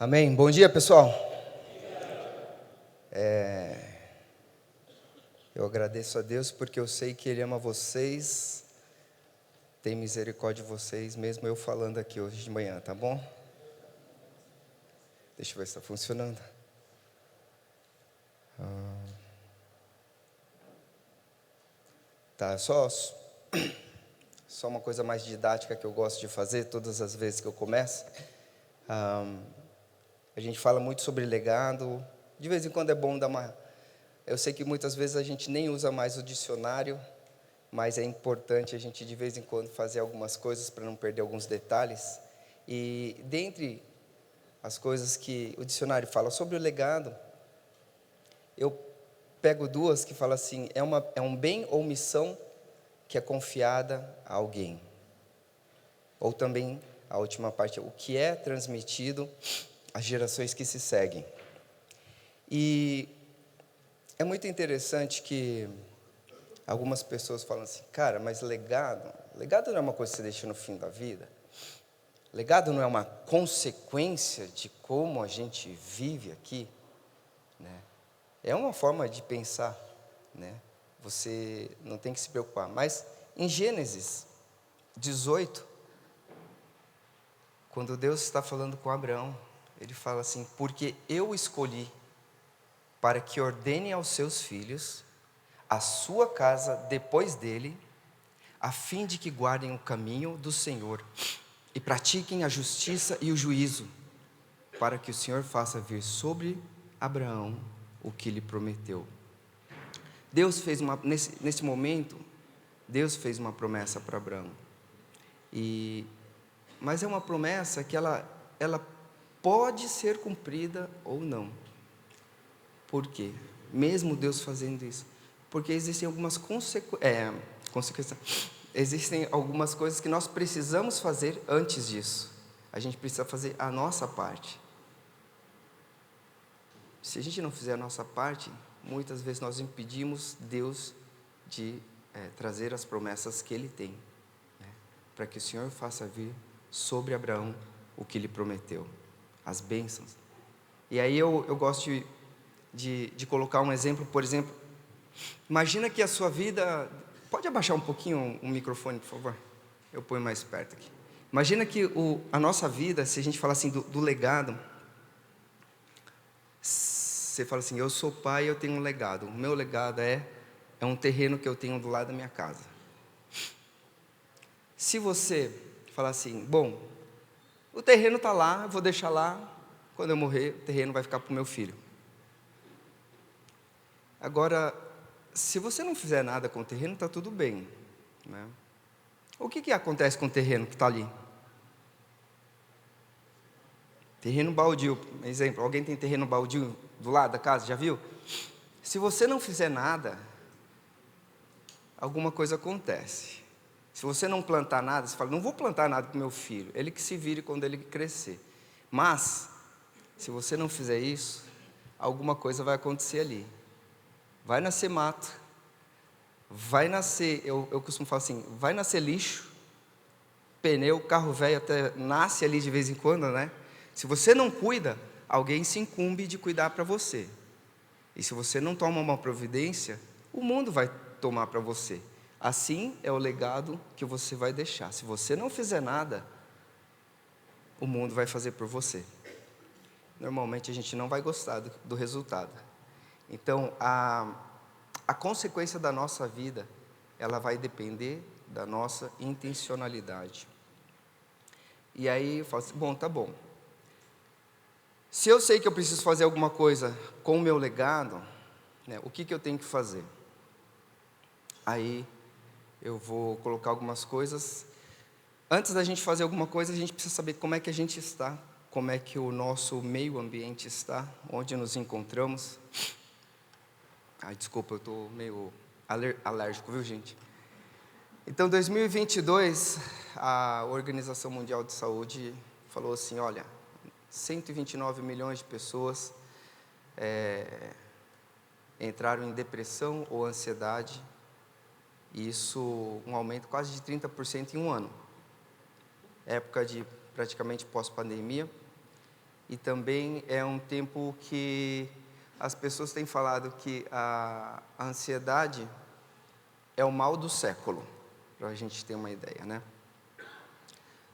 Amém. Bom dia, pessoal. Eu agradeço a Deus porque eu sei que Ele ama vocês, tem misericórdia de vocês, mesmo eu falando aqui hoje de manhã, tá bom? Deixa eu ver se está funcionando. Tá, só uma coisa mais didática que eu gosto de fazer todas as vezes que eu começo. A gente fala muito sobre legado, de vez em quando é bom dar uma... Eu sei que muitas vezes a gente nem usa mais o dicionário, mas é importante a gente de vez em quando fazer algumas coisas para não perder alguns detalhes. E dentre as coisas que o dicionário fala sobre o legado, eu pego duas que falam assim, é um bem ou missão que é confiada a alguém. Ou também, a última parte, o que é transmitido às gerações que se seguem. E é muito interessante que algumas pessoas falam assim, cara, mas legado não é uma coisa que você deixa no fim da vida? Legado não é uma consequência de como a gente vive aqui? Né? É uma forma de pensar, né? Você não tem que se preocupar. Mas em Gênesis 18, quando Deus está falando com Abraão, Ele fala assim, porque eu escolhi para que ordene aos seus filhos a sua casa depois dele, a fim de que guardem o caminho do Senhor e pratiquem a justiça e o juízo, para que o Senhor faça vir sobre Abraão o que lhe prometeu. Deus fez nesse momento, Deus fez uma promessa para Abraão. Mas é uma promessa que ela pode ser cumprida ou não. Por quê? Mesmo Deus fazendo isso. Porque existem algumas consequências. Existem algumas coisas que nós precisamos fazer antes disso. A gente precisa fazer a nossa parte. Se a gente não fizer a nossa parte, muitas vezes nós impedimos Deus de trazer as promessas que Ele tem, né? Para que o Senhor faça vir sobre Abraão o que Ele prometeu, as bênçãos. E aí eu gosto de colocar um exemplo, por exemplo, imagina que a sua vida... Pode abaixar um pouquinho o microfone, por favor? Eu ponho mais perto aqui. Imagina que a nossa vida, se a gente falar assim do legado, você fala assim, eu sou pai, eu tenho um legado. O meu legado é um terreno que eu tenho do lado da minha casa. Se você falar assim, bom, o terreno está lá, eu vou deixar lá, quando eu morrer, o terreno vai ficar para o meu filho. Agora, se você não fizer nada com o terreno, está tudo bem, né? O que acontece com o terreno que está ali? Terreno baldio, exemplo, alguém tem terreno baldio do lado da casa, já viu? Se você não fizer nada, alguma coisa acontece. Se você não plantar nada, você fala, não vou plantar nada para o meu filho, ele que se vire quando ele crescer. Mas, se você não fizer isso, alguma coisa vai acontecer ali. Vai nascer mato, vai nascer, eu costumo falar assim, vai nascer lixo, pneu, carro velho até nasce ali de vez em quando, né? Se você não cuida, alguém se incumbe de cuidar para você. E se você não toma uma providência, o mundo vai tomar para você. Assim é o legado que você vai deixar. Se você não fizer nada, o mundo vai fazer por você. Normalmente a gente não vai gostar do resultado. Então, a consequência da nossa vida, ela vai depender da nossa intencionalidade. E aí eu falo assim, bom, tá bom. Se eu sei que eu preciso fazer alguma coisa com o meu legado, né, o que eu tenho que fazer? Aí eu vou colocar algumas coisas. Antes da gente fazer alguma coisa, a gente precisa saber como é que a gente está, como é que o nosso meio ambiente está, onde nos encontramos. Ai, desculpa, eu estou meio alérgico, viu, gente? Então, 2022, a Organização Mundial de Saúde falou assim, olha, 129 milhões de pessoas entraram em depressão ou ansiedade, e isso um aumento quase de 30% em um ano. Época de praticamente pós-pandemia. e também é um tempo que as pessoas têm falado que a ansiedade é o mal do século, para a gente ter uma ideia, né?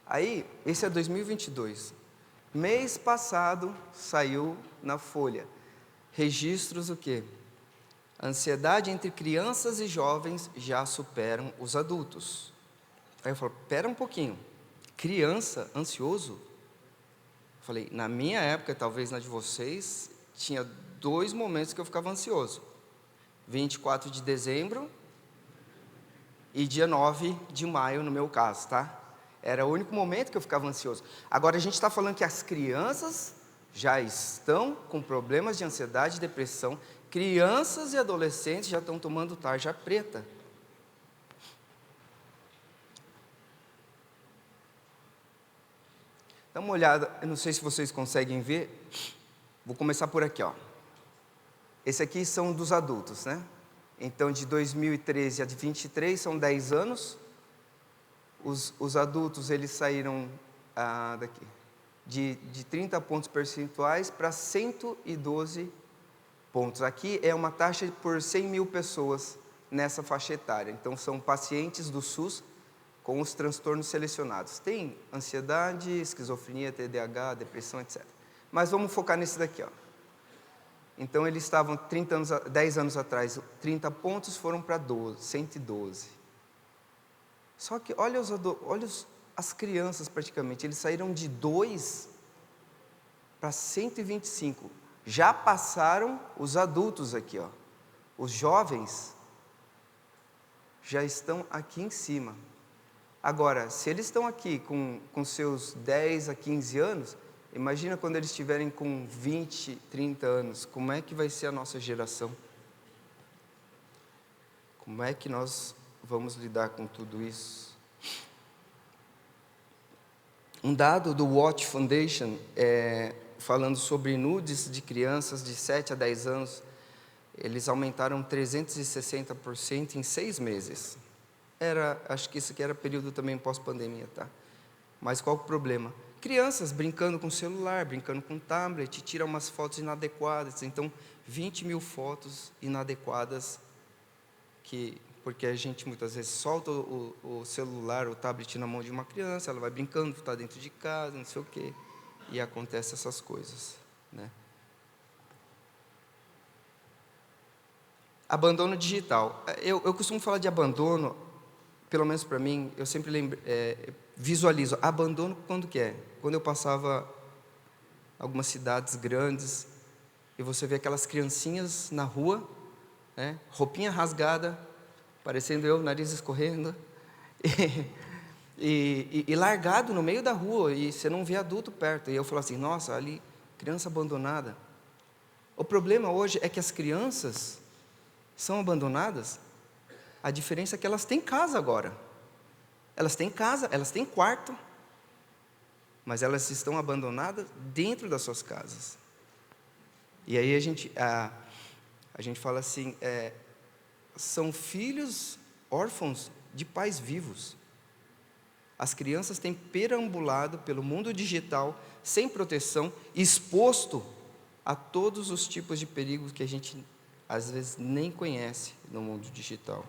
Aí, esse é 2022. Mês passado saiu na Folha registros o quê? Ansiedade entre crianças e jovens já superam os adultos. Aí eu falo, pera um pouquinho, criança ansioso? Eu falei, na minha época, talvez na de vocês, tinha 2 momentos que eu ficava ansioso. 24 de dezembro e dia 9 de maio, no meu caso, tá? Era o único momento que eu ficava ansioso. Agora, a gente está falando que as crianças já estão com problemas de ansiedade e depressão. Crianças e adolescentes já estão tomando tarja preta. Dá uma olhada, eu não sei se vocês conseguem ver. Vou começar por aqui, ó. Esse aqui são dos adultos, né? Então, de 2013 a 2023, são 10 anos. Os adultos, eles saíram daqui, de 30 pontos percentuais para 112 pontos. Aqui é uma taxa por 100 mil pessoas nessa faixa etária. Então, são pacientes do SUS com os transtornos selecionados. Tem ansiedade, esquizofrenia, TDAH, depressão, etc. Mas vamos focar nesse daqui, ó. Então, eles estavam 10 anos atrás, 30 pontos foram para 112. Só que olha as crianças praticamente, eles saíram de 2 para 125. Já passaram os adultos aqui, ó. Os jovens já estão aqui em cima. Agora, se eles estão aqui com seus 10 a 15 anos, imagina quando eles estiverem com 20, 30 anos, como é que vai ser a nossa geração? Como é que nós vamos lidar com tudo isso? Um dado do Watch Foundation, falando sobre nudes de crianças de 7 a 10 anos, eles aumentaram 360% em 6 meses. Acho que isso aqui era período também pós-pandemia, tá? Mas qual o problema? Crianças brincando com celular, brincando com tablet, tiram umas fotos inadequadas. Então, 20 mil fotos inadequadas, porque a gente muitas vezes solta o celular, o tablet na mão de uma criança, ela vai brincando, está dentro de casa, não sei o quê, e acontecem essas coisas, né? Abandono digital. Eu costumo falar de abandono, pelo menos para mim, eu sempre visualizo abandono quando que é? Quando eu passava algumas cidades grandes e você vê aquelas criancinhas na rua, né, roupinha rasgada, parecendo eu, nariz escorrendo, e largado no meio da rua, e você não vê adulto perto. E eu falo assim, nossa, ali, criança abandonada. O problema hoje é que as crianças são abandonadas, a diferença é que elas têm casa agora. Elas têm casa, elas têm quarto, mas elas estão abandonadas dentro das suas casas. E aí a gente fala assim, são filhos órfãos de pais vivos. As crianças têm perambulado pelo mundo digital, sem proteção, exposto a todos os tipos de perigos que a gente, às vezes, nem conhece no mundo digital.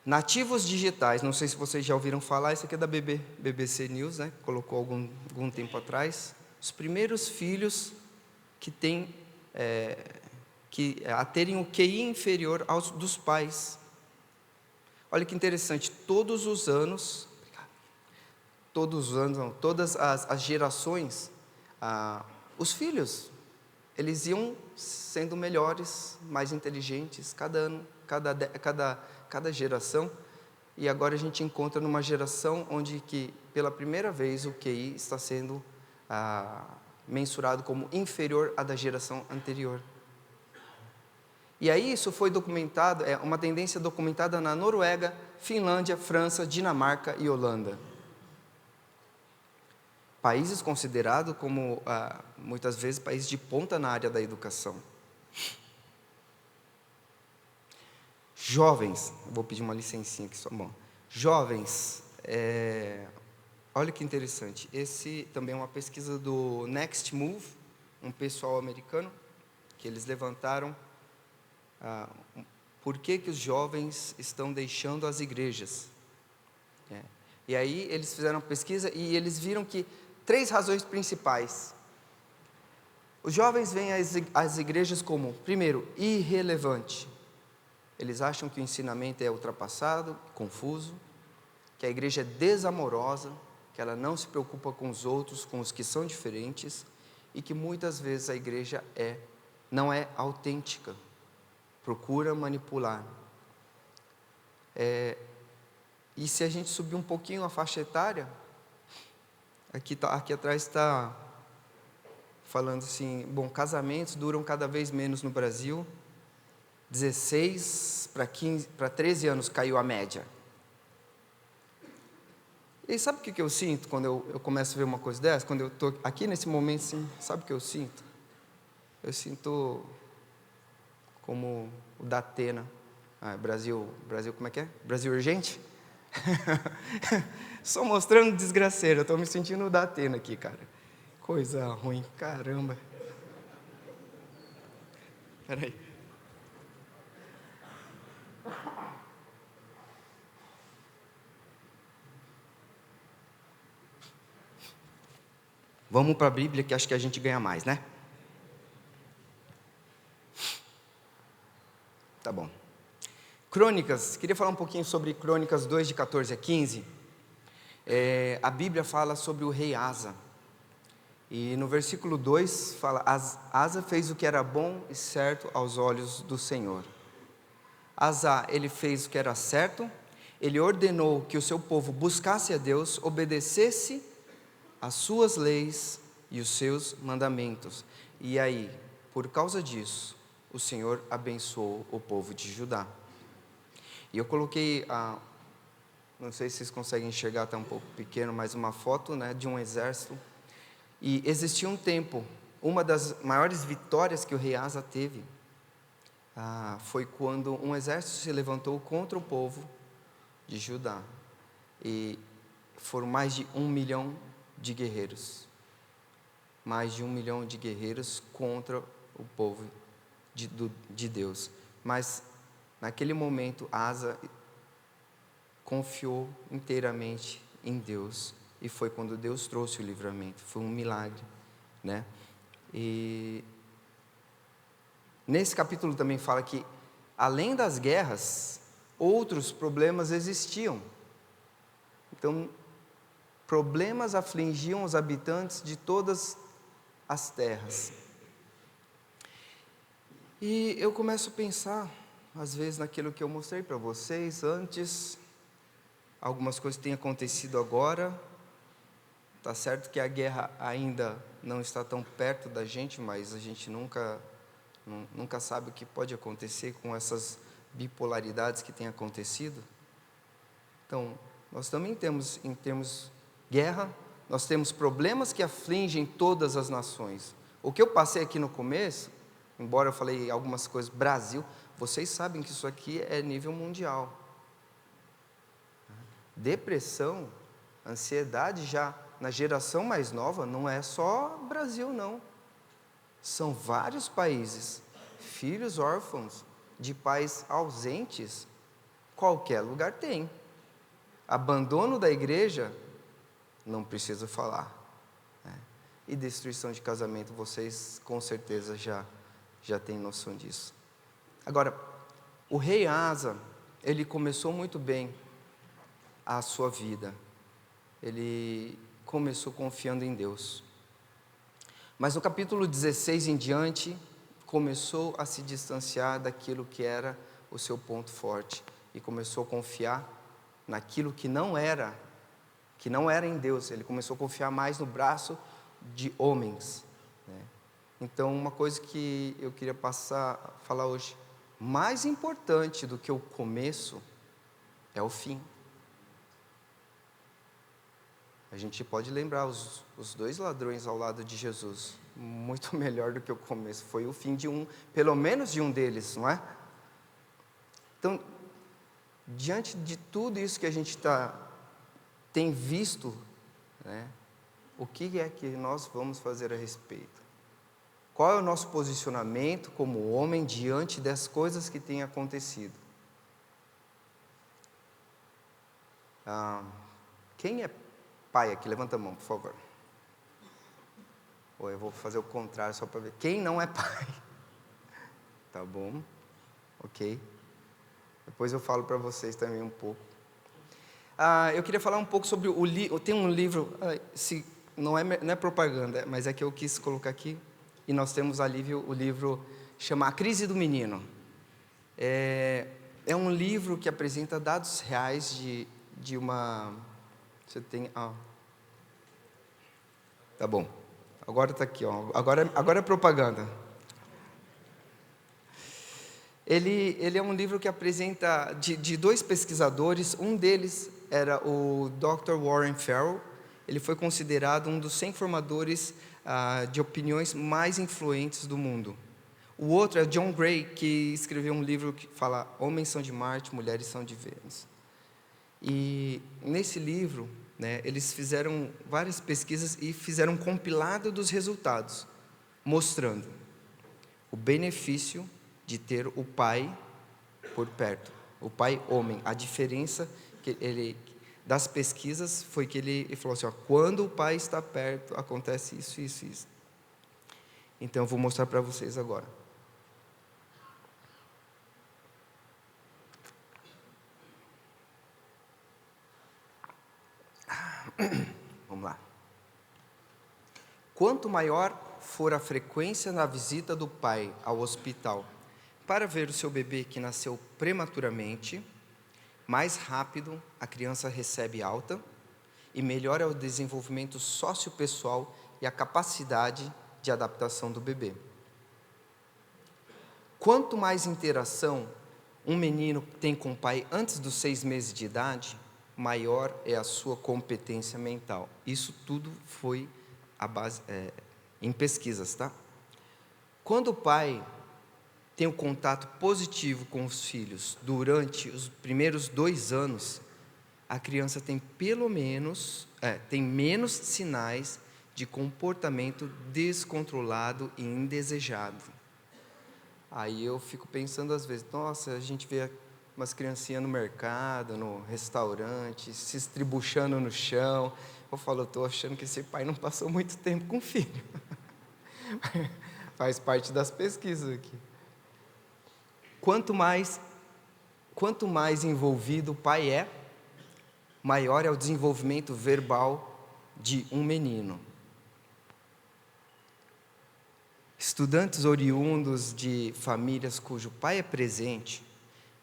Nativos digitais, não sei se vocês já ouviram falar, isso aqui é da BBC News, né? Colocou algum tempo atrás. Os primeiros filhos que têm, a terem o QI inferior aos dos pais. Olha que interessante, todas as gerações, os filhos, eles iam sendo melhores, mais inteligentes, cada ano, cada geração, e agora a gente encontra numa geração onde que, pela primeira vez, o QI está sendo mensurado como inferior à da geração anterior. E aí isso foi documentado, é uma tendência documentada na Noruega, Finlândia, França, Dinamarca e Holanda. Países considerados como, muitas vezes, países de ponta na área da educação. Jovens, vou pedir uma licencinha aqui só, bom. Jovens, olha que interessante, esse também é uma pesquisa do Next Move, um pessoal americano, que eles levantaram por que os jovens estão deixando as igrejas. E aí eles fizeram uma pesquisa e eles viram que 3 razões principais. Os jovens veem as igrejas como, primeiro, irrelevante. Eles acham que o ensinamento é ultrapassado, confuso, que a igreja é desamorosa, que ela não se preocupa com os outros, com os que são diferentes, e que muitas vezes a igreja não é autêntica, procura manipular. E se a gente subir um pouquinho a faixa etária, aqui atrás está falando assim, bom, casamentos duram cada vez menos no Brasil, 16 para 13 anos caiu a média. E sabe o que eu sinto quando eu começo a ver uma coisa dessa? Quando eu estou aqui nesse momento, assim, sabe o que eu sinto? Eu sinto como o da Atena. Brasil, como é que é? Brasil urgente? Só mostrando desgraceiro, eu estou me sentindo o da Atena aqui, cara. Coisa ruim, caramba. Espera aí. Vamos para a Bíblia, que acho que a gente ganha mais, né? Tá bom. Crônicas, queria falar um pouquinho sobre Crônicas 2, de 14 a 15. A Bíblia fala sobre o rei Asa. E no versículo 2 fala: Asa fez o que era bom e certo aos olhos do Senhor. Asa, ele fez o que era certo, ele ordenou que o seu povo buscasse a Deus, obedecesse as suas leis e os seus mandamentos. E aí, por causa disso, o Senhor abençoou o povo de Judá. E eu coloquei, não sei se vocês conseguem enxergar, está um pouco pequeno, mas uma foto, né, de um exército. E existia um tempo, uma das maiores vitórias que o rei Asa teve, foi quando um exército se levantou contra o povo de Judá. E foram mais de 1 milhão de guerreiros. Mais de 1 milhão de guerreiros contra o povo de Deus. Mas naquele momento, Asa confiou inteiramente em Deus. E foi quando Deus trouxe o livramento. Foi um milagre, né? E nesse capítulo também fala que, além das guerras, outros problemas existiam. Então, problemas afligiam os habitantes de todas as terras. E eu começo a pensar, às vezes, naquilo que eu mostrei para vocês antes. Algumas coisas têm acontecido agora. Está certo que a guerra ainda não está tão perto da gente, mas a gente nunca sabe o que pode acontecer com essas bipolaridades que têm acontecido. Então, nós também temos, em termos guerra, nós temos problemas que afligem todas as nações. O que eu passei aqui no começo, embora eu falei algumas coisas, Brasil, vocês sabem que isso aqui é nível mundial. Depressão, ansiedade já na geração mais nova, não é só Brasil, não. São vários países, filhos órfãos, de pais ausentes, qualquer lugar tem. Abandono da igreja, não preciso falar. E destruição de casamento, vocês com certeza já têm noção disso. Agora, o rei Asa, ele começou muito bem a sua vida. Ele começou confiando em Deus. Mas no capítulo 16 em diante, começou a se distanciar daquilo que era o seu ponto forte. E começou a confiar naquilo que não era em Deus. Ele começou a confiar mais no braço de homens, né? Então, uma coisa que eu queria falar hoje, mais importante do que o começo, é o fim. A gente pode lembrar os 2 ladrões ao lado de Jesus, muito melhor do que o começo, foi o fim de pelo menos de um deles, não é? Então, diante de tudo isso que a gente tem visto né? O que é que nós vamos fazer a respeito? Qual é o nosso posicionamento como homem diante das coisas que têm acontecido? Quem é pai aqui? Levanta a mão, por favor. Ou eu vou fazer o contrário só para ver. Quem não é pai? Tá bom, ok. Depois eu falo para vocês também um pouco. Eu queria falar um pouco sobre o livro. Tem um livro, não é propaganda, mas é que eu quis colocar aqui. E nós temos ali o livro chama A Crise do Menino. É um livro que apresenta dados reais de uma... Você tem... Tá bom. Agora está aqui, ó. Agora é propaganda. Ele é um livro que apresenta de dois pesquisadores. Um deles era o Dr. Warren Farrell. Ele foi considerado um dos 100 formadores de opiniões mais influentes do mundo. O outro é John Gray, que escreveu um livro que fala Homens são de Marte, Mulheres são de Vênus. E nesse livro, né, eles fizeram várias pesquisas e fizeram um compilado dos resultados, mostrando o benefício de ter o pai por perto, o pai homem. A diferença das pesquisas foi que ele falou assim, quando o pai está perto, acontece isso, isso, isso. Então eu vou mostrar para vocês agora. Vamos lá. Quanto maior for a frequência na visita do pai ao hospital para ver o seu bebê que nasceu prematuramente, mais rápido a criança recebe alta e melhor é o desenvolvimento sociopessoal e a capacidade de adaptação do bebê. Quanto mais interação um menino tem com o pai antes dos 6 meses de idade, maior é a sua competência mental. Isso tudo foi a base, em pesquisas, tá? Quando o pai tem um contato positivo com os filhos durante os primeiros 2 anos, a criança tem tem menos sinais de comportamento descontrolado e indesejado. Aí eu fico pensando às vezes, nossa, a gente vê umas criancinhas no mercado, no restaurante, se estribuchando no chão. Eu falo, estou achando que esse pai não passou muito tempo com o filho. Faz parte das pesquisas aqui. Quanto mais envolvido o pai é, maior é o desenvolvimento verbal de um menino. Estudantes oriundos de famílias cujo pai é presente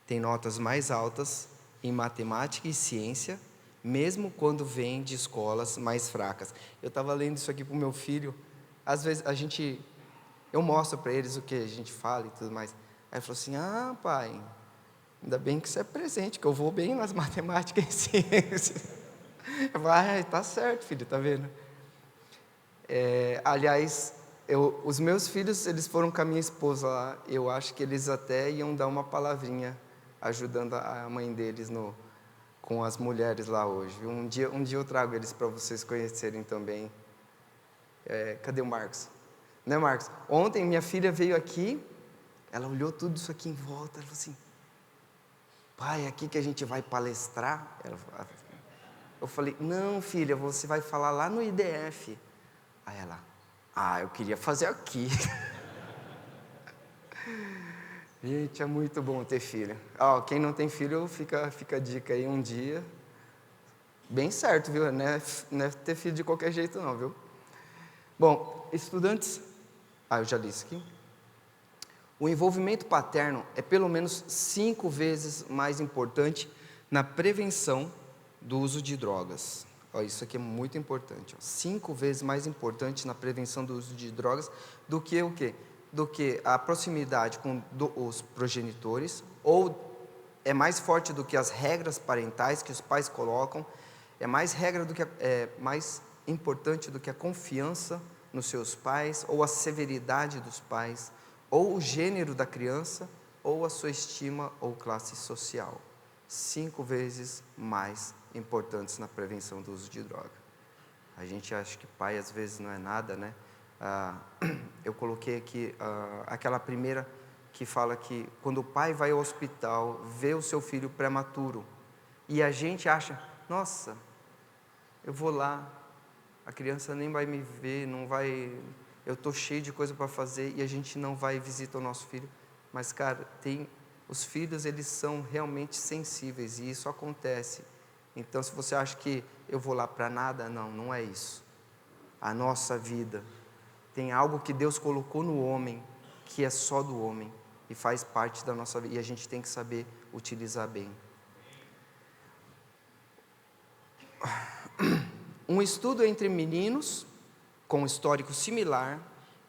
têm notas mais altas em matemática e ciência, mesmo quando vêm de escolas mais fracas. Eu estava lendo isso aqui para o meu filho. Às vezes eu mostro para eles o que a gente fala e tudo mais. Aí ele falou assim, pai, ainda bem que você é presente, que eu vou bem nas matemáticas e ciências. Eu falei, tá certo, filho, tá vendo? Aliás, os meus filhos, eles foram com a minha esposa lá, eu acho que eles até iam dar uma palavrinha, ajudando a mãe deles com as mulheres lá hoje. Um dia eu trago eles para vocês conhecerem também. Cadê o Marcos? Né, Marcos? Ontem minha filha veio aqui, ela olhou tudo isso aqui em volta, ela falou assim, pai, é aqui que a gente vai palestrar? Eu falei, não, filha, você vai falar lá no IDF. Aí ela, eu queria fazer aqui. Gente, é muito bom ter filho. Quem não tem filho, fica a dica aí um dia. Bem certo, viu? Não é ter filho de qualquer jeito não, viu? Bom, estudantes... eu já li isso aqui. O envolvimento paterno é pelo menos 5 vezes mais importante na prevenção do uso de drogas. Isso aqui é muito importante. 5 vezes mais importante na prevenção do uso de drogas do que o quê? Do que a proximidade com os progenitores, ou é mais forte do que as regras parentais que os pais colocam, é mais importante do que a confiança nos seus pais, ou a severidade dos pais, ou o gênero da criança, ou a sua estima ou classe social. 5 vezes mais importantes na prevenção do uso de droga. A gente acha que pai às vezes não é nada, né? Eu coloquei aqui aquela primeira que fala que quando o pai vai ao hospital, vê o seu filho prematuro, e a gente acha, nossa, eu vou lá, a criança nem vai me ver, não vai, eu estou cheio de coisa para fazer, e a gente não vai visitar o nosso filho. Mas, cara, os filhos, eles são realmente sensíveis, e isso acontece. Então, se você acha que eu vou lá para nada, não é isso. A nossa vida tem algo que Deus colocou no homem, que é só do homem, e faz parte da nossa vida, e a gente tem que saber utilizar bem. Um estudo entre meninos, com um histórico similar,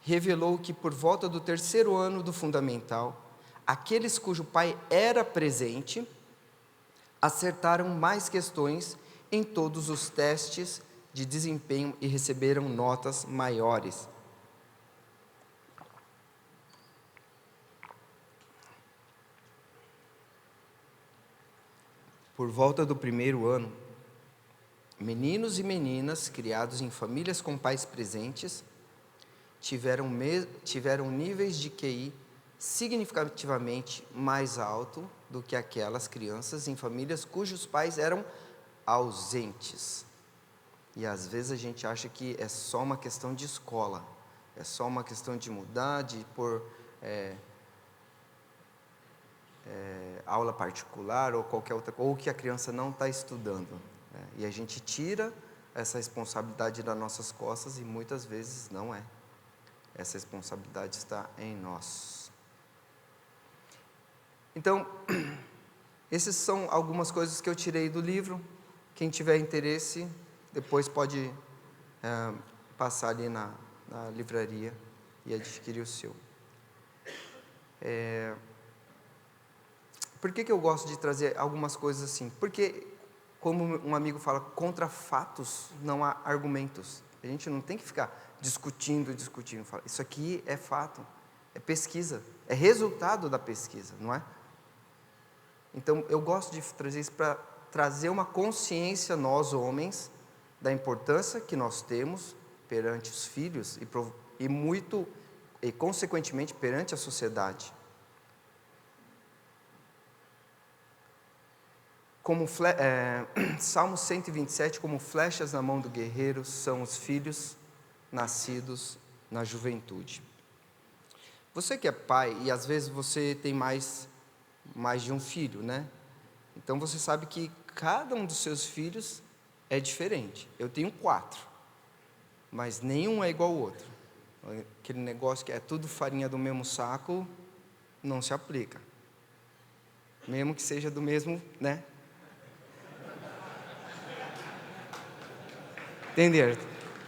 revelou que por volta do 3º ano do fundamental, aqueles cujo pai era presente, acertaram mais questões em todos os testes de desempenho e receberam notas maiores. Por volta do 1º ano, meninos e meninas criados em famílias com pais presentes tiveram níveis de QI significativamente mais alto do que aquelas crianças em famílias cujos pais eram ausentes. E às vezes a gente acha que é só uma questão de escola, é só uma questão de mudar, de pôr aula particular ou qualquer outra coisa, ou que a criança não está estudando. E a gente tira essa responsabilidade das nossas costas, e muitas vezes não é. Essa responsabilidade está em nós. Então, essas são algumas coisas que eu tirei do livro. Quem tiver interesse, depois pode passar ali na livraria e adquirir o seu. Por que eu gosto de trazer algumas coisas assim? Porque, como um amigo fala, contra fatos não há argumentos. A gente não tem que ficar discutindo. Isso aqui é fato, é pesquisa, é resultado da pesquisa, não é? Então, eu gosto de trazer isso para trazer uma consciência, nós homens, da importância que nós temos perante os filhos e consequentemente, perante a sociedade. Salmo 127, como flechas na mão do guerreiro, são os filhos nascidos na juventude. Você que é pai, e às vezes você tem mais de um filho, né? Então você sabe que cada um dos seus filhos é diferente. Eu tenho 4, mas nenhum é igual ao outro. Aquele negócio que é tudo farinha do mesmo saco, não se aplica. Mesmo que seja do mesmo, né? Entenderam?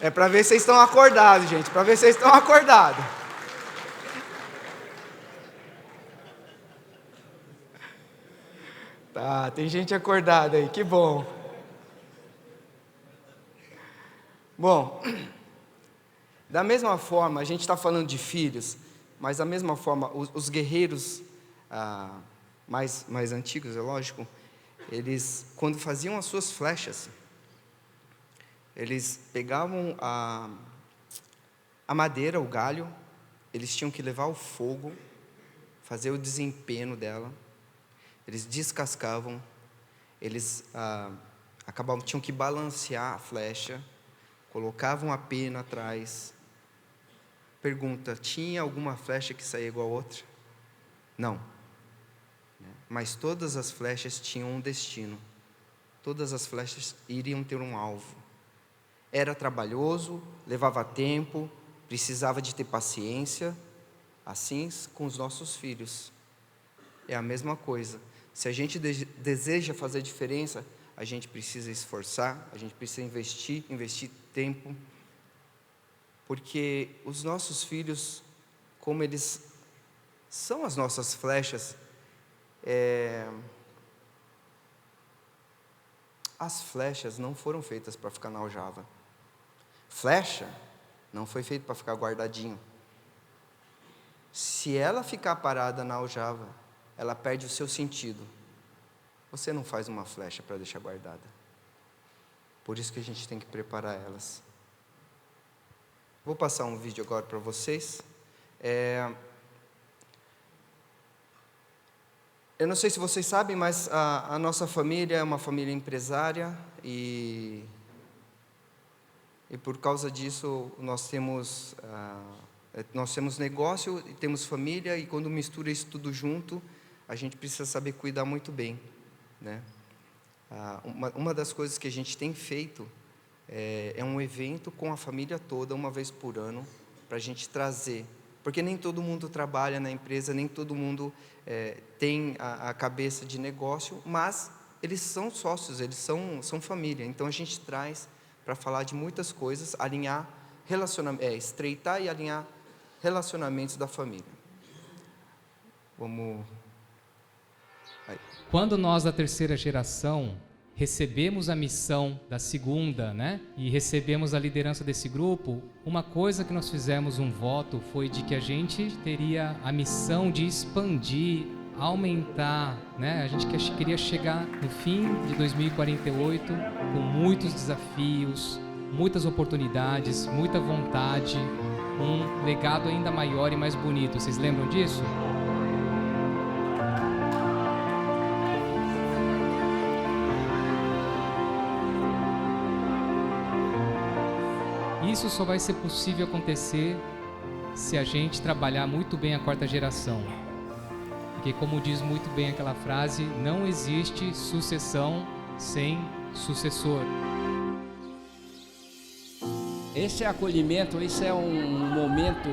É para ver se vocês estão acordados, gente. Para ver se vocês estão acordados. Tá, tem gente acordada aí, que bom. Bom, da mesma forma, a gente está falando de filhos, mas da mesma forma, os guerreiros mais antigos, é lógico, eles, quando faziam as suas flechas, eles pegavam a madeira, o galho, eles tinham que levar ao fogo, fazer o desempenho dela, eles descascavam, eles tinham que balancear a flecha, colocavam a pena atrás. Pergunta, tinha alguma flecha que saía igual a outra? Não. Mas todas as flechas tinham um destino. Todas as flechas iriam ter um alvo. Era trabalhoso, levava tempo, precisava de ter paciência. Assim com os nossos filhos. É a mesma coisa. Se a gente deseja fazer diferença, a gente precisa esforçar, a gente precisa investir tempo, porque os nossos filhos, como eles são as nossas flechas, as flechas não foram feitas para ficar na aljava. Flecha não foi feita para ficar guardadinho. Se ela ficar parada na aljava, ela perde o seu sentido. Você não faz uma flecha para deixar guardada. Por isso que a gente tem que preparar elas. Vou passar um vídeo agora para vocês. Eu não sei se vocês sabem, mas a nossa família é uma família empresária e por causa disso nós temos negócio e temos família, e quando mistura isso tudo junto, a gente precisa saber cuidar muito bem, né? Uma das coisas que a gente tem feito é um evento com a família toda, uma vez por ano, para a gente trazer, porque nem todo mundo trabalha na empresa, nem todo mundo tem a cabeça de negócio, mas eles são sócios, eles são família. Então a gente traz para falar de muitas coisas, alinhar estreitar e alinhar relacionamentos da família. Vamos. Aí. Quando nós da terceira geração recebemos a missão da segunda, né, e recebemos a liderança desse grupo, uma coisa que nós fizemos um voto foi de que a gente teria a missão de expandir, aumentar, né? A gente queria chegar no fim de 2048 com muitos desafios, muitas oportunidades, muita vontade, um legado ainda maior e mais bonito. Vocês lembram disso? Isso só vai ser possível acontecer se a gente trabalhar muito bem a quarta geração. Porque, como diz muito bem aquela frase, não existe sucessão sem sucessor. Esse acolhimento, esse é um momento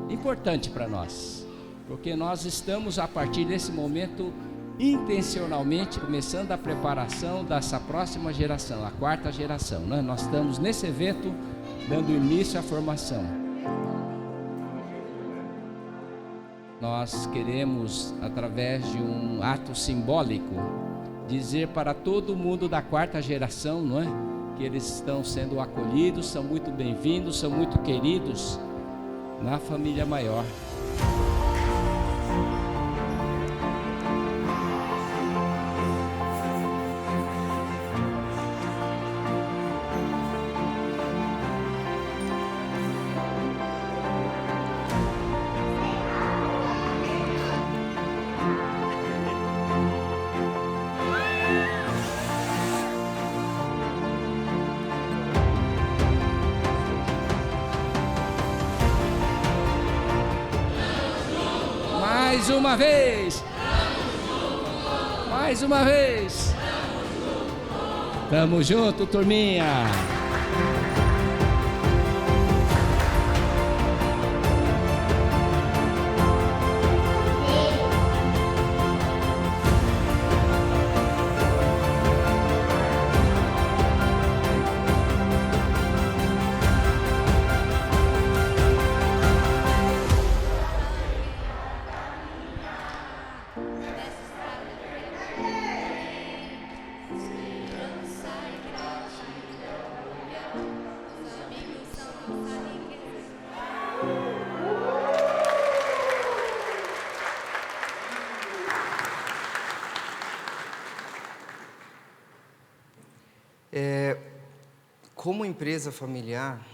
importante para nós, porque nós estamos, a partir desse momento, intencionalmente começando a preparação dessa próxima geração, a quarta geração, né? Nós estamos nesse evento dando início à formação. Nós queremos, através de um ato simbólico, dizer para todo mundo da quarta geração, não é? Que eles estão sendo acolhidos, são muito bem-vindos, são muito queridos na família maior. Mais uma vez! Mais uma vez! Tamo junto, turminha! Como empresa familiar,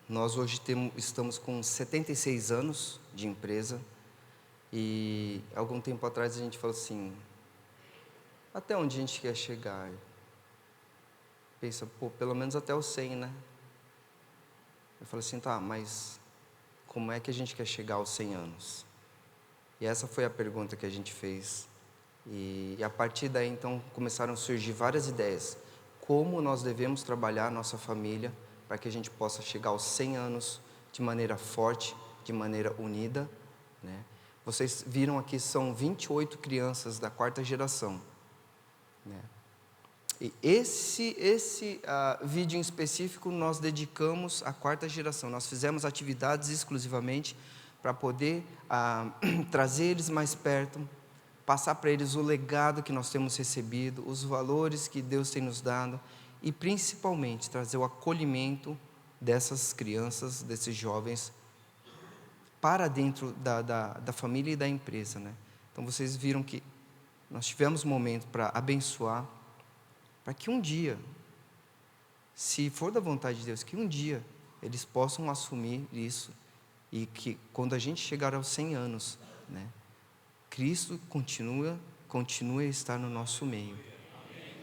nós hoje estamos com 76 anos de empresa, e algum tempo atrás a gente falou assim, até onde a gente quer chegar? Pensa, pelo menos até os 100, né? Eu falei assim, tá, mas como é que a gente quer chegar aos 100 anos? E essa foi a pergunta que a gente fez. E a partir daí, então, começaram a surgir várias ideias. Como nós devemos trabalhar a nossa família para que a gente possa chegar aos 100 anos de maneira forte, de maneira unida, né? Vocês viram aqui, são 28 crianças da quarta geração, né? E esse vídeo em específico nós dedicamos à quarta geração. Nós fizemos atividades exclusivamente para poder trazer eles mais perto, passar para eles o legado que nós temos recebido, os valores que Deus tem nos dado, e principalmente trazer o acolhimento dessas crianças, desses jovens, para dentro da família e da empresa, né? Então vocês viram que nós tivemos momento para abençoar, para que um dia, se for da vontade de Deus, que um dia eles possam assumir isso. E que quando a gente chegar aos 100 anos, né, Cristo continua a estar no nosso meio.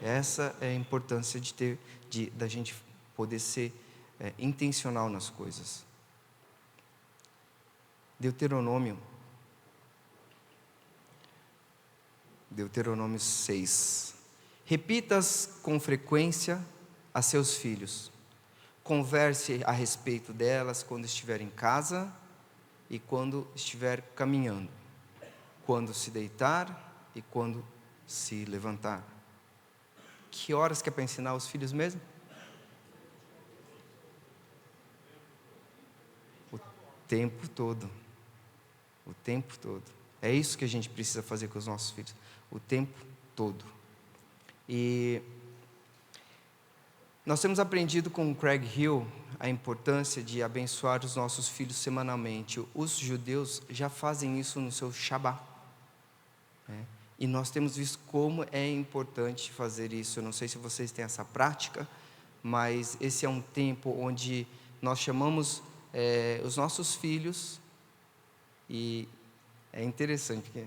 Essa é a importância da gente poder ser intencional nas coisas. Deuteronômio 6. Repita-as com frequência a seus filhos. Converse a respeito delas quando estiver em casa e quando estiver caminhando, quando se deitar e quando se levantar. Que horas que é para ensinar os filhos mesmo? O tempo todo. O tempo todo. É isso que a gente precisa fazer com os nossos filhos. O tempo todo. E nós temos aprendido com o Craig Hill a importância de abençoar os nossos filhos semanalmente. Os judeus já fazem isso no seu Shabbat, né? E nós temos visto como é importante fazer isso. Eu não sei se vocês têm essa prática, mas esse é um tempo onde nós chamamos os nossos filhos, e é interessante, porque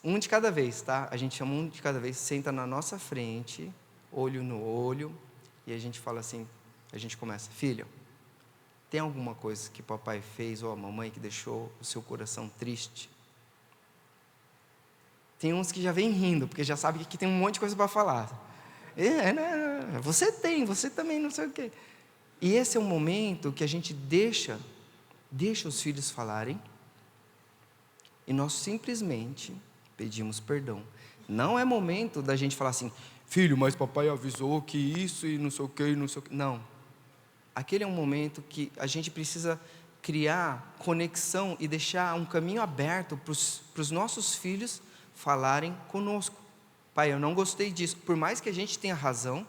um de cada vez, tá? A gente chama um de cada vez, senta na nossa frente, olho no olho, e a gente fala assim, a gente começa: filho, tem alguma coisa que papai fez ou a mamãe que deixou o seu coração triste? Tem uns que já vêm rindo, porque já sabem que tem um monte de coisa para falar. Você também, não sei o quê. E esse é um momento que a gente deixa os filhos falarem, e nós simplesmente pedimos perdão. Não é momento da gente falar assim: filho, mas papai avisou que isso e não sei o quê, e não sei o quê. Não. Aquele é um momento que a gente precisa criar conexão e deixar um caminho aberto para os nossos filhos falarem conosco. Pai, eu não gostei disso. Por mais que a gente tenha razão,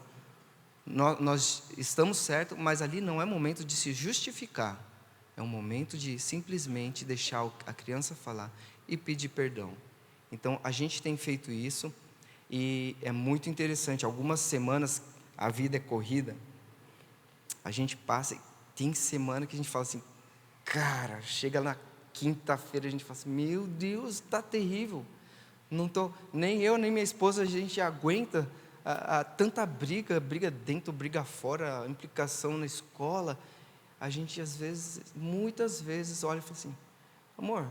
nós estamos certos, mas ali não é momento de se justificar. É um momento de simplesmente deixar a criança falar e pedir perdão. Então, a gente tem feito isso e é muito interessante. Algumas semanas, a vida é corrida, a gente passa, tem semana que a gente fala assim, cara, chega na quinta-feira, a gente fala assim, meu Deus, está terrível. Nem eu, nem minha esposa, a gente aguenta tanta briga dentro, briga fora, implicação na escola. A gente, muitas vezes, olha e fala assim: amor,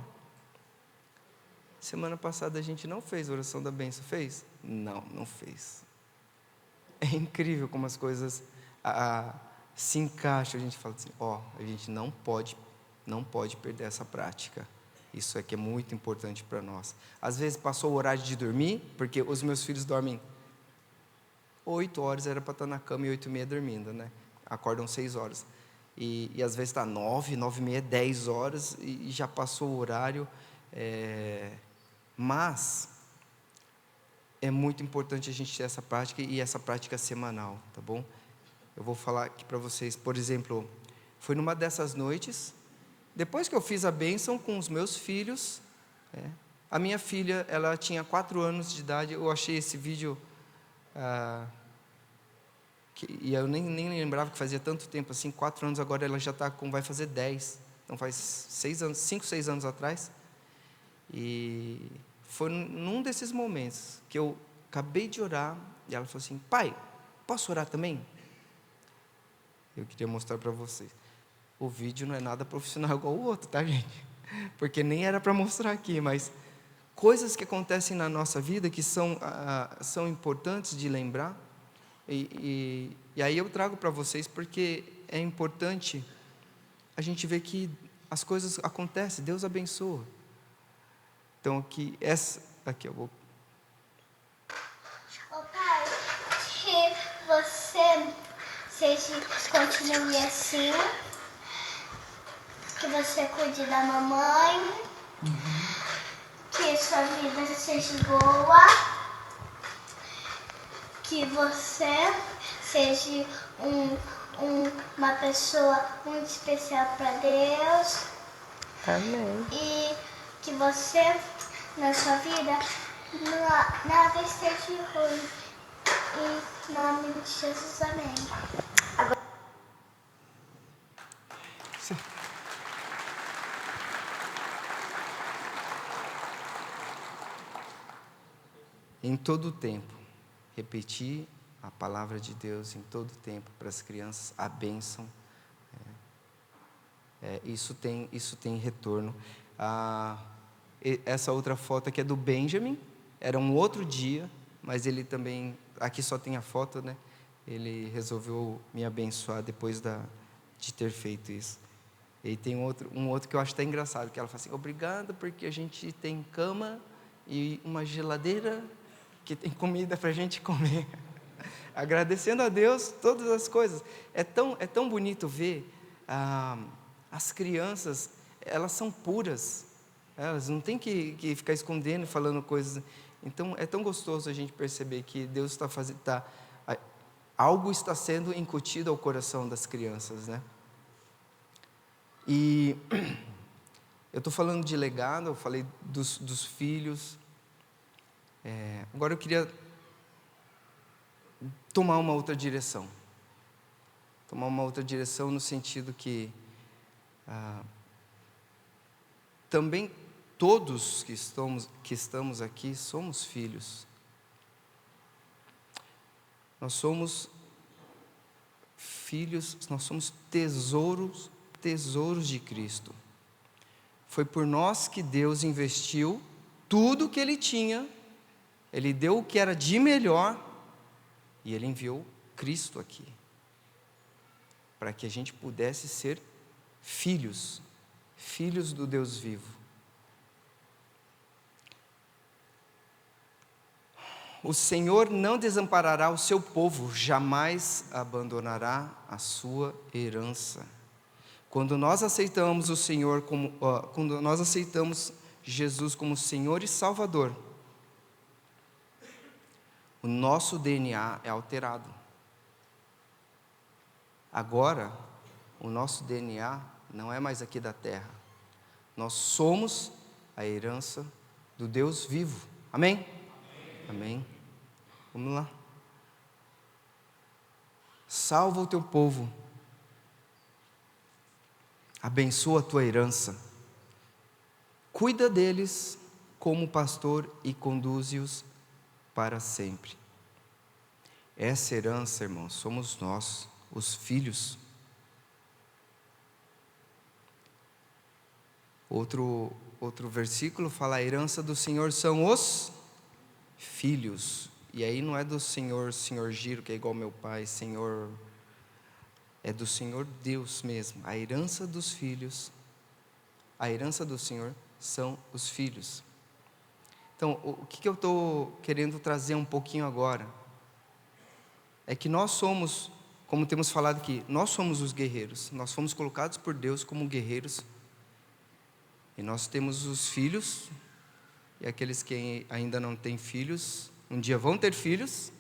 semana passada a gente não fez a oração da bênção, fez? Não fez. É incrível como as coisas se encaixam. A gente fala assim: a gente não pode perder essa prática. Isso aqui é muito importante para nós. Às vezes passou o horário de dormir, porque os meus filhos dormem 8 horas, era para estar na cama, e 8h30 dormindo, né? Acordam 6 horas. E às vezes está 9, 9h30, 10 horas, e já passou o horário. Mas é muito importante a gente ter essa prática, e essa prática semanal, tá bom? Eu vou falar aqui para vocês, por exemplo, foi numa dessas noites, depois que eu fiz a bênção com os meus filhos, a minha filha, ela tinha 4 anos de idade, eu achei esse vídeo, e eu nem lembrava que fazia tanto tempo assim, 4 anos, agora ela já vai fazer 10, então faz 5, 6 anos atrás, e foi num desses momentos que eu acabei de orar, e ela falou assim: pai, posso orar também? Eu queria mostrar para vocês. O vídeo não é nada profissional igual o outro, tá, gente? Porque nem era para mostrar aqui, mas coisas que acontecem na nossa vida que são importantes de lembrar. E aí eu trago para vocês porque é importante a gente ver que as coisas acontecem, Deus abençoa. Então, aqui eu vou... Pai, que você continue assim, que você cuide da mamãe, que sua vida seja boa, que você seja uma pessoa muito especial para Deus. Amém. E que você, na sua vida, nada esteja ruim. Em nome de Jesus, amém. Em todo o tempo, repetir a palavra de Deus em todo o tempo para as crianças, a bênção, isso tem retorno. Essa outra foto aqui é do Benjamin, era um outro dia, mas ele também, aqui só tem a foto, né? Ele resolveu me abençoar depois de ter feito isso. E tem um outro que eu acho até engraçado, que ela fala assim: obrigado porque a gente tem cama e uma geladeira que tem comida para a gente comer. Agradecendo a Deus todas as coisas. É tão bonito ver as crianças, elas são puras, elas não têm que ficar escondendo, falando coisas. Então é tão gostoso a gente perceber que Deus está fazendo, algo está sendo incutido ao coração das crianças, né? E eu estou falando de legado, eu falei dos filhos. Agora eu queria tomar uma outra direção. Tomar uma outra direção no sentido que também todos que estamos aqui somos filhos. Nós somos filhos, nós somos tesouros de Cristo. Foi por nós que Deus investiu tudo o que Ele tinha. Ele deu o que era de melhor e Ele enviou Cristo aqui, para que a gente pudesse ser filhos do Deus vivo. O Senhor não desamparará o seu povo, jamais abandonará a sua herança. Quando nós aceitamos o Senhor quando nós aceitamos Jesus como Senhor e Salvador, o nosso DNA é alterado. Agora, o nosso DNA não é mais aqui da terra. Nós somos a herança do Deus vivo. Amém? Amém. Vamos lá. Salva o teu povo. Abençoa a tua herança. Cuida deles como pastor e conduze-os para sempre. Essa herança, irmãos, somos nós, os filhos. Outro versículo fala: a herança do Senhor são os filhos. E aí não é do Senhor Giro, que é igual meu pai, Senhor, é do Senhor Deus mesmo. A herança dos filhos, a herança do Senhor são os filhos. Então, o que eu estou querendo trazer um pouquinho agora, é que nós somos, como temos falado aqui, nós somos os guerreiros, nós fomos colocados por Deus como guerreiros, e nós temos os filhos, e aqueles que ainda não têm filhos, um dia vão ter filhos.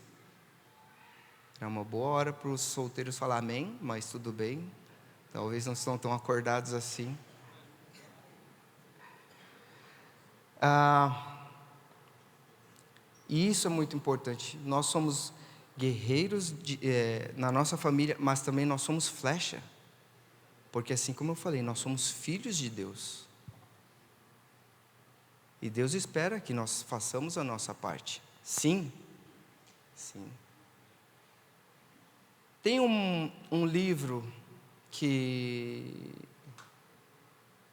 É uma boa hora para os solteiros falar amém, mas tudo bem, talvez não estão tão acordados assim. E isso é muito importante. Nós somos guerreiros na nossa família, mas também nós somos flecha, porque assim como eu falei, nós somos filhos de Deus. E Deus espera que nós façamos a nossa parte. Sim. Tem um livro que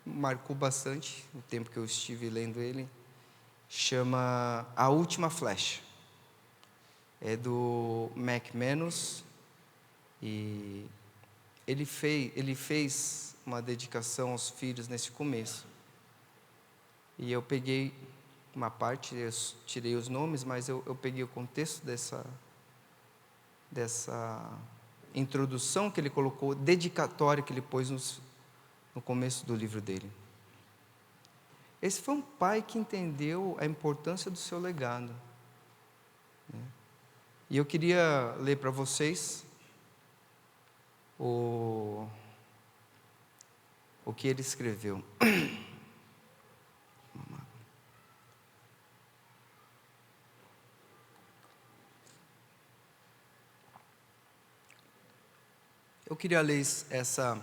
marcou bastante o tempo que eu estive lendo ele, chama A Última Flecha. É do McManus, e ele fez uma dedicação aos filhos nesse começo. E eu peguei uma parte, eu tirei os nomes, mas eu peguei o contexto dessa introdução que ele colocou, dedicatória que ele pôs no começo do livro dele. Esse foi um pai que entendeu a importância do seu legado, né? E eu queria ler para vocês o que ele escreveu. Eu queria ler essa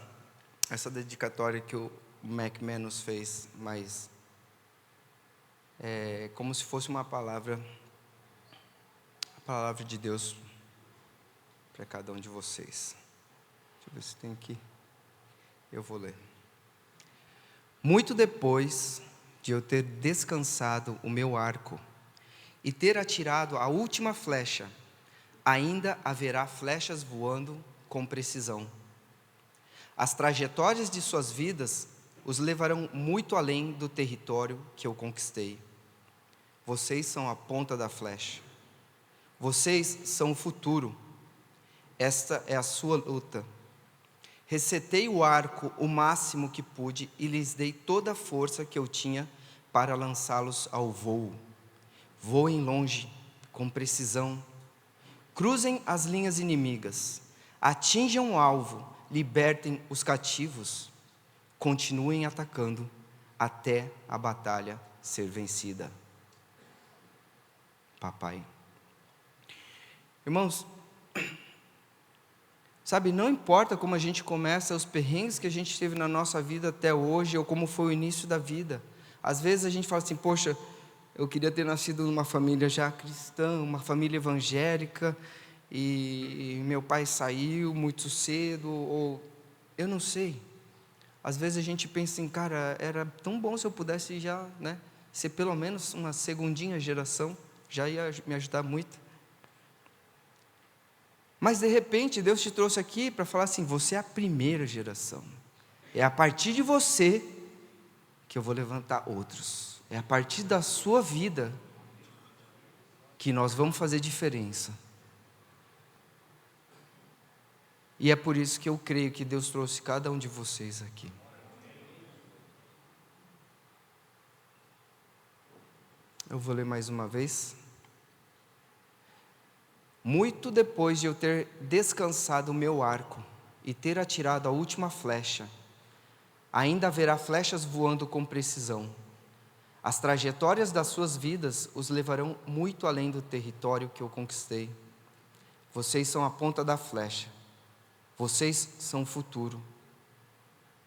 essa dedicatória que o McMahon nos fez, mas é como se fosse uma palavra, a palavra de Deus para cada um de vocês. Deixa eu ver se tem aqui. Eu vou ler. Muito depois de eu ter descansado o meu arco e ter atirado a última flecha, ainda haverá flechas voando com precisão. As trajetórias de suas vidas os levarão muito além do território que eu conquistei. Vocês são a ponta da flecha. Vocês são o futuro. Esta é a sua luta. Resetei o arco o máximo que pude e lhes dei toda a força que eu tinha para lançá-los ao voo. Voem longe, com precisão. Cruzem as linhas inimigas. Atinjam o alvo. Libertem os cativos. Continuem atacando até a batalha ser vencida. Papai. Irmãos, sabe, não importa como a gente começa, os perrengues que a gente teve na nossa vida até hoje, ou como foi o início da vida. Às vezes a gente fala assim, poxa, eu queria ter nascido numa família já cristã, uma família evangélica, e meu pai saiu muito cedo, ou eu não sei. Às vezes a gente pensa assim, cara, era tão bom se eu pudesse já, né, ser pelo menos uma segundinha geração, já ia me ajudar muito. Mas de repente Deus te trouxe aqui para falar assim, você é a primeira geração. É a partir de você que eu vou levantar outros. É a partir da sua vida que nós vamos fazer diferença. E é por isso que eu creio que Deus trouxe cada um de vocês aqui. Eu vou ler mais uma vez. Muito depois de eu ter descansado o meu arco e ter atirado a última flecha, ainda haverá flechas voando com precisão. As trajetórias das suas vidas os levarão muito além do território que eu conquistei. Vocês são a ponta da flecha. Vocês são o futuro.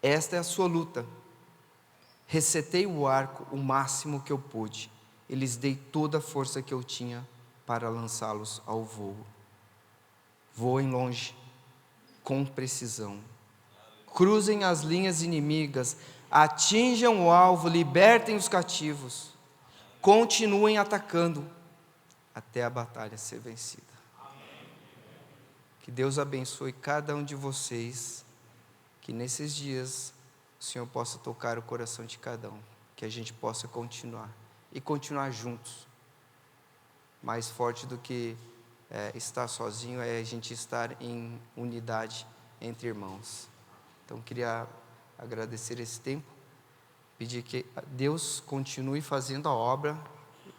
Esta é a sua luta. Resetei o arco o máximo que eu pude. E lhes dei toda a força que eu tinha para lançá-los ao voo. Voem longe, com precisão. Cruzem as linhas inimigas, atinjam o alvo, libertem os cativos. Continuem atacando até a batalha ser vencida. Que Deus abençoe cada um de vocês, que nesses dias o Senhor possa tocar o coração de cada um, que a gente possa continuar e continuar juntos. Mais forte do que estar sozinho é a gente estar em unidade entre irmãos. Então queria agradecer esse tempo, pedir que Deus continue fazendo a obra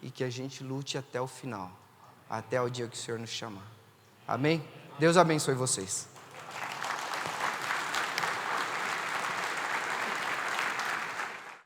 e que a gente lute até o final, até o dia que o Senhor nos chamar. Amém? Deus abençoe vocês.